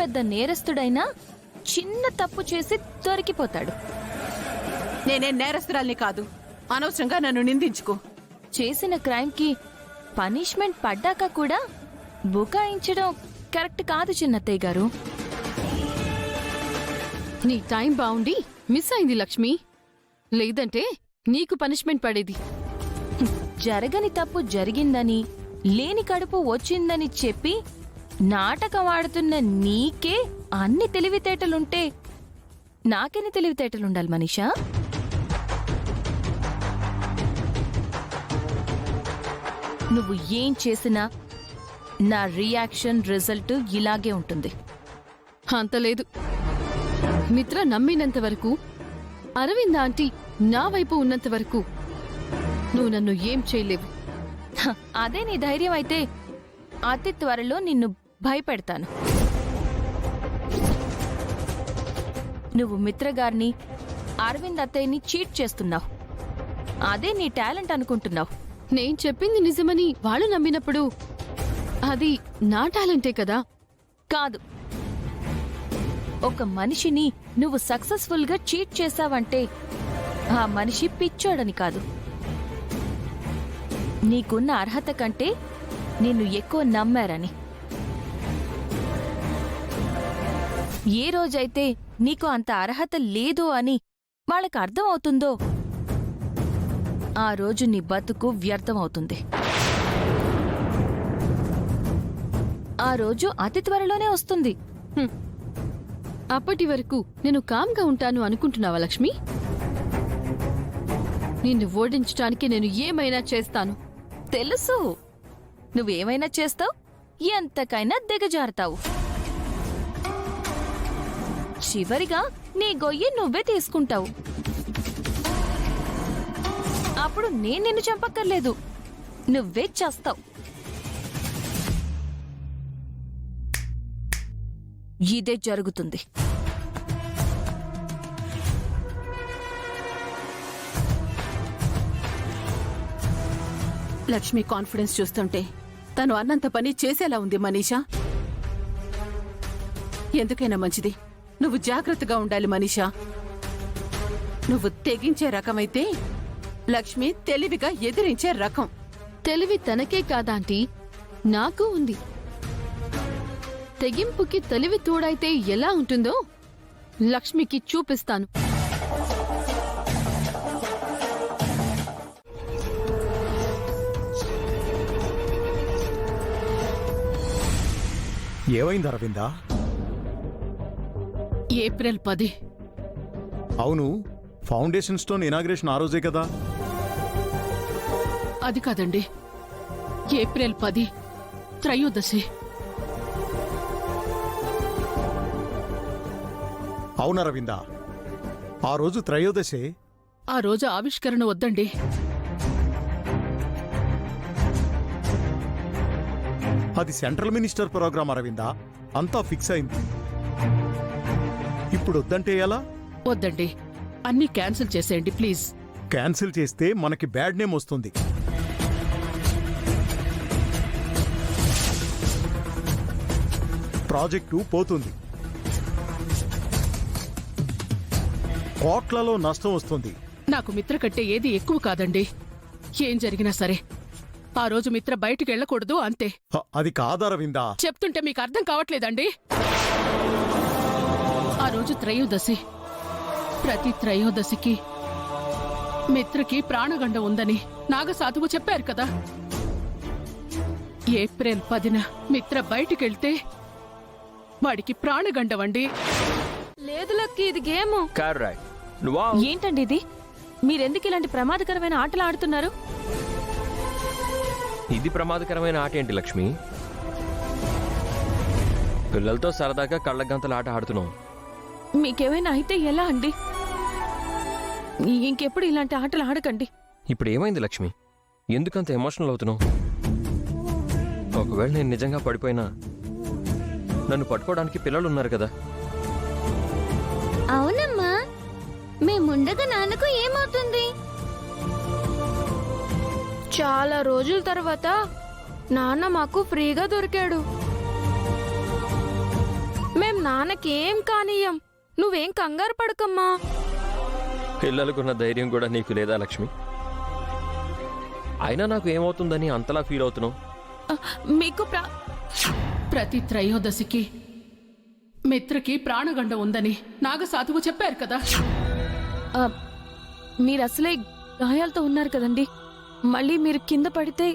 పెద్ద నేరస్తుడైనా చిన్న తప్పు చేసి దొరికిపోతాడు. నేనేం నేరస్తురాల్ని కాదు. అనవసరంగా నన్ను నిందించుకో. చేసిన క్రైమ్కి పనిష్మెంట్ పడ్డాక కూడా బుకాయించడం కరెక్ట్ కాదు చిన్నత్తయ్య గారు. నీ టైం బావుండి మిస్ అయింది లక్ష్మి. లేదంటే నీకు పనిష్మెంట్ పడేది. జరగని తప్పు జరిగిందని, లేని కడుపు వచ్చిందని చెప్పి నాటకం ఆడుతున్న నీకే అన్ని తెలివితేటలుంటే నాకెన్ని తెలివితేటలుండాలి మనీషా? నువ్వు ఏం చేసినా నా రియాక్షన్ రిజల్ట్ ఇలాగే ఉంటుంది. అంతలేదు. మిత్ర నమ్మినంత వరకు, అరవింద్ ఆంటీ నా వైపు ఉన్నంత వరకు నువ్వు నన్ను ఏం చేయలేవు. అదే నీ ధైర్యం అయితే అతి త్వరలో నిన్ను భయపెడతాను. నువ్వు మిత్రగారిని, అరవింద్ అత్తయ్యని చీట్ చేస్తున్నావు. అదే నీ టాలెంట్ అనుకుంటున్నావు. నేను చెప్పింది నిజమని వాళ్ళు నమ్మినప్పుడు అది నా టాలెంటే కదా. కాదు, ఒక మనిషిని నువ్వు సక్సెస్ఫుల్ గా చీట్ చేశావంటే ఆ మనిషి పిచ్చోడని కాదు. నీకున్న అర్హత కంటే నిన్ను ఎక్కువ నమ్మారని. ఏ రోజైతే నీకు అంత అర్హత లేదు అని వాళ్ళకి అర్థమవుతుందో ఆ రోజు నీ బతుకు వ్యర్థమవుతుంది. ఆ రోజు అతి త్వరలోనే వస్తుంది. అప్పటి వరకు నేను కామ్గా ఉంటాను అనుకుంటున్నావా లక్ష్మి? నిన్ను ఓడించడానికి నేను ఏమైనా చేస్తాను. తెలుసు, నువ్వేమైనా చేస్తావు, ఎంతకైనా దిగజారుతావు. చివరిగా నీ గొయ్యి నువ్వే తీసుకుంటావు. అప్పుడు నేను నిన్ను చంపక్కర్లేదు, నువ్వే చేస్తావు. ఇదే జరుగుతుంది. లక్ష్మి కాన్ఫిడెన్స్ చూస్తుంటే తను అన్నంత పని చేసేలా ఉంది మనీషా. ఎందుకైనా మంచిది నువ్వు జాగ్రత్తగా ఉండాలి మనీషా. నువ్వు తెగించే రకమైతే లక్ష్మి తెలివిగా ఎదిరించే రకం. తెలివి తనకే కాదాంటీ, నాకు ఉంది. తెగింపుకి తెలివి తోడైతే ఎలా ఉంటుందో లక్ష్మికి చూపిస్తాను. ఏమైంది అరవిందా? ఏప్రిల్ 10. అవును, ఫౌండేషన్ స్టోన్ ఇనాగ్రేషన్ ఆ రోజే కదా. అది కాదండి, ఏప్రిల్ 10 త్రయోదశి. అవును అరవిందా, ఆ రోజు త్రయోదశే. ఆ రోజు ఆవిష్కరణ వద్దండి. అది సెంట్రల్ మినిస్టర్ ప్రోగ్రాం అరవిందా, అంతా ఫిక్స్ అయింది. ఇప్పుడు వద్దంటే ఎలా? వద్దండి, అన్నీ క్యాన్సిల్ చేసేయండి ప్లీజ్. క్యాన్సిల్ చేస్తే మనకి బ్యాడ్ నేమ్ వస్తుంది. ప్రాజెక్టు పోతుంది, కోట్లలో నష్టం వస్తుంది. నాకు మిత్ర కంటే ఏది ఎక్కువ కాదండి. ఏం జరిగినా సరే ఆ రోజు మిత్ర బయటికి వెళ్ళకూడదు అంతే. అది కాదరవిందా. చెప్తుంటే మీకు అర్థం కావట్లేదండి. ఆ రోజు త్రయోదశి. ప్రతి త్రయోదశికి మిత్రకి ప్రాణగండం ఉందని నాగసాధువు చెప్పారు కదా. ఏప్రిల్ 10న మిత్ర బయటికెళ్తే వాడికి ప్రాణగండవండి. లేదు లక్కీ, ఇది గేమ్. నువ్వా? ఏంటండి ఇది? మీరెందుకు ఇలాంటి ప్రమాదకరమైన ఆటలు ఆడుతున్నారు? ఇది ప్రమాదకరమైన ఆట ఏంటి లక్ష్మి? పిల్లలతో సరదాగా కళ్ళగంతల ఆట ఆడుతున్నాం. మీకేమైనా అయితే ఎలా అండి? ఇంకెప్పుడు ఇలాంటి ఆటలు ఆడకండి. ఇప్పుడు ఏమైంది లక్ష్మి? ఎందుకంత ఎమోషనల్ అవుతున్నావు? ఒకవేళ నేను నిజంగా పడిపోయినా నన్ను పట్టుకోవడానికి పిల్లలు ఉన్నారు కదా. అవునమ్మా, మేముండగా నాన్నకు ఏమవుతుంది? చాలా రోజుల తర్వాత నాన్న మాకు ఫ్రీగా దొరికాడు. మేం నాన్నకేం కానీయం. నువ్వేం కంగారు పడకమ్మా. పిల్లలకున్న ధైర్యం కూడా నీకు లేదా లక్ష్మి? అయినా నాకు ఏమవుతుందని అంతలా ఫీల్ అవుతున్నావు? మీకు ప్రతి త్రయోదశికి మిత్రకి ప్రాణగండ ఉందని నాగసాధువు చెప్పారు కదా. మీరు అసలే గాయాలతో ఉన్నారు కదండి, మళ్ళీ మీరు కింద పడితే.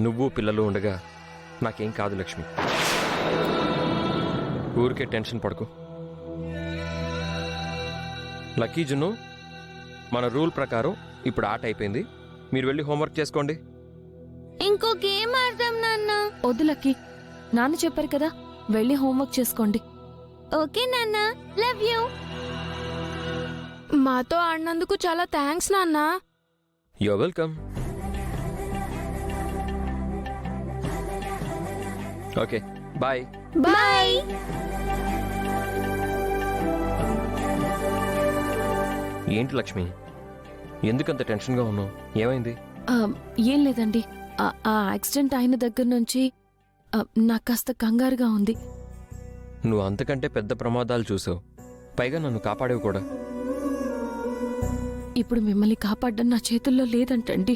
నువ్వు పిల్లలు ఉండగా నాకేం కాదు లక్ష్మి. ఊరికే టెన్షన్ పడకు. లక్కీ జున్ను, మన రూల్ ప్రకారం ఇప్పుడు ఆట అయిపోయింది. మీరు వెళ్ళి హోంవర్క్ చేసుకోండి. ఇంకో గేమ్ ఆడదాం నాన్న. వద్దులకి, నాన్న చెప్పారు కదా, వెళ్ళి హోంవర్క్ చేసుకోండి. ఓకే నాన్న, లవ్ యూ. మాతో ఆడినందుకు చాలా థ్యాంక్స్ నాన్న. You're welcome. Okay, bye. Bye. ఏంటి లక్ష్మి, ఎందుకంత టెన్షన్గా ఉన్నావు? ఏమైంది? ఏం లేదండి, ఆ యాక్సిడెంట్ అయిన దగ్గర నుంచి నాకు కాస్త కంగారుగా ఉంది. నువ్వు అంతకంటే పెద్ద ప్రమాదాలు చూసావు, పైగా నన్ను కాపాడేవి కూడా. ఇప్పుడు మిమ్మల్ని కాపాడడం నా చేతుల్లో లేదంటండి.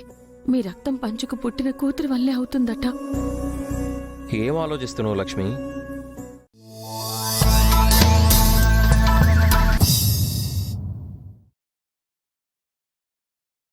మీ రక్తం పంచుకు పుట్టిన కూతురు వల్లే అవుతుందట. ఏం ఆలోచిస్తున్నావు లక్ష్మి?